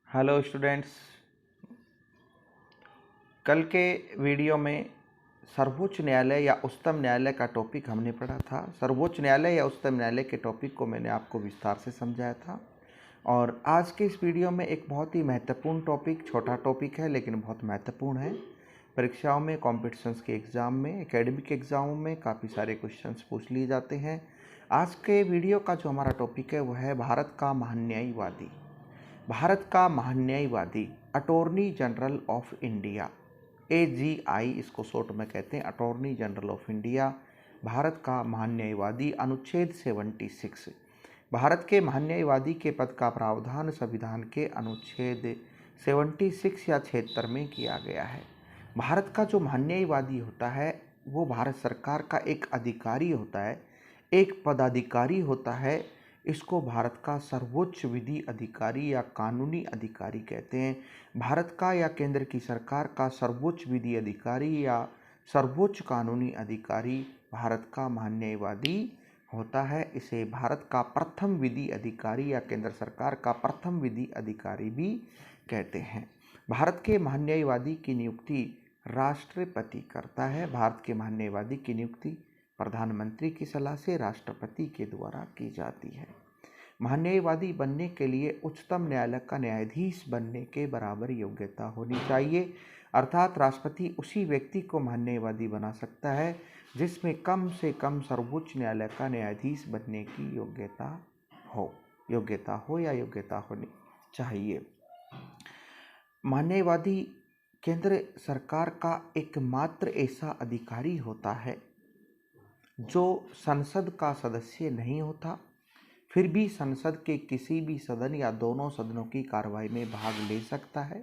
Hello students, कल के video में सर्वोच्च न्यायालय या उच्चतम न्यायालय का टॉपिक हमने पढ़ा था। सर्वोच्च न्यायालय या उच्चतम न्यायालय के टॉपिक को मैंने आपको विस्तार से समझाया था। और आज के इस वीडियो में एक बहुत ही महत्वपूर्ण टॉपिक, छोटा टॉपिक है लेकिन बहुत महत्वपूर्ण है। परीक्षाओं में, कॉम्पिटिशन्स के एग्ज़ाम में, एकेडमिक एग्ज़ामों में काफ़ी सारे क्वेश्चंस पूछ लिए जाते हैं। आज के वीडियो का जो हमारा टॉपिक है वह है भारत का महान्यायवादी। भारत का महान्यायवादी, attorney general of India, AGI इसको शॉर्ट में कहते हैं, attorney general of India. Bharat का महान्यायवादी, अनुच्छेद 76। भारत के महान्यायवादी के पद का प्रावधान संविधान के अनुच्छेद 76 या 76 में किया गया है। भारत का जो महान्यायवादी होता है वो भारत सरकार का एक अधिकारी होता है, एक पदाधिकारी होता है। इसको भारत का सर्वोच्च विधि अधिकारी या कानूनी अधिकारी कहते हैं। भारत का या केंद्र की सरकार का सर्वोच्च विधि अधिकारी या सर्वोच्च कानूनी अधिकारी भारत का महान्यायवादी होता है। इसे भारत का प्रथम विधि अधिकारी या केंद्र सरकार का प्रथम विधि अधिकारी भी कहते हैं। भारत के महान्यायवादी की नियुक्ति राष्ट्रपति करता है। भारत के महान्यायवादी की नियुक्ति प्रधानमंत्री की सलाह से राष्ट्रपति के द्वारा की जाती है। महान्यायवादी बनने के लिए उच्चतम न्यायालय का न्यायाधीश बनने के बराबर योग्यता होनी चाहिए, अर्थात राष्ट्रपति उसी व्यक्ति को महान्यायवादी बना सकता है जिसमें कम से कम सर्वोच्च न्यायालय का न्यायाधीश बनने की योग्यता हो या योग्यता होनी चाहिए। महान्यायवादी केंद्र सरकार का एकमात्र ऐसा अधिकारी होता है जो संसद का सदस्य नहीं होता, फिर भी संसद के किसी भी सदन या दोनों सदनों की कार्रवाई में भाग ले सकता है।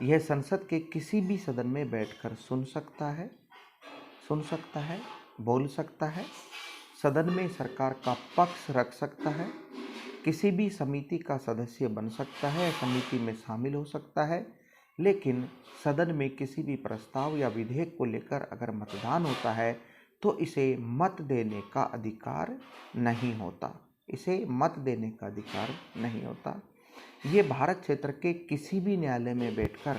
यह संसद के किसी भी सदन में बैठकर सुन सकता है, बोल सकता है, सदन में सरकार का पक्ष रख सकता है, किसी भी समिति का सदस्य बन सकता है, समिति में शामिल हो सकता है। लेकिन सदन में किसी भी प्रस्ताव या विधेयक को लेकर अगर मतदान होता है तो इसे मत देने का अधिकार नहीं होता। ये भारत क्षेत्र के किसी भी न्यायालय में बैठकर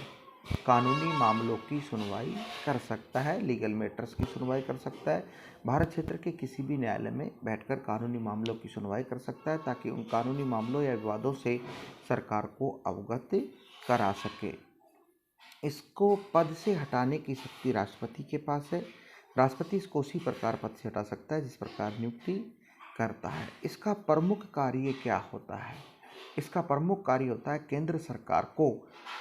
कानूनी मामलों की सुनवाई कर सकता है, लीगल मैटर्स की सुनवाई कर सकता है। भारत क्षेत्र के किसी भी न्यायालय में बैठकर कानूनी मामलों की सुनवाई कर सकता है ताकि उन कानूनी मामलों या विवादों से सरकार को अवगत करा सके। इसको पद से हटाने की शक्ति राष्ट्रपति के पास है। राष्ट्रपति इसको उसी प्रकार पद से हटा सकता है जिस प्रकार नियुक्ति करता है। इसका प्रमुख कार्य क्या होता है? इसका प्रमुख कार्य होता है केंद्र सरकार को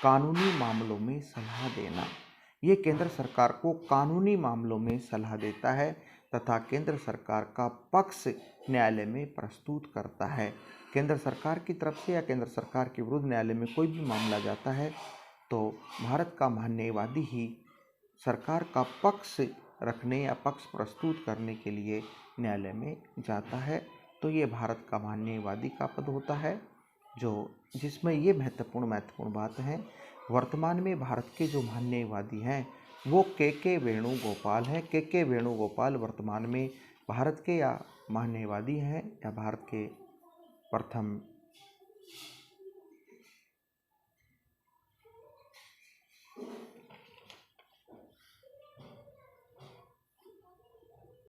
कानूनी मामलों में सलाह देना। ये केंद्र सरकार को कानूनी मामलों में सलाह देता है तथा केंद्र सरकार का पक्ष न्यायालय में प्रस्तुत करता है। केंद्र सरकार की तरफ से या केंद्र सरकार के विरुद्ध न्यायालय में कोई भी मामला जाता है तो भारत का महान्यायवादी ही सरकार का पक्ष रखने या पक्ष प्रस्तुत करने के लिए न्यायालय में जाता है। तो ये भारत का महान्यायवादी का पद होता है, जिसमें ये महत्वपूर्ण बात है। वर्तमान में भारत के जो महान्यायवादी हैं वो के वेणुगोपाल हैं। के वेणुगोपाल वर्तमान में भारत के या महान्यायवादी हैं या भारत के प्रथम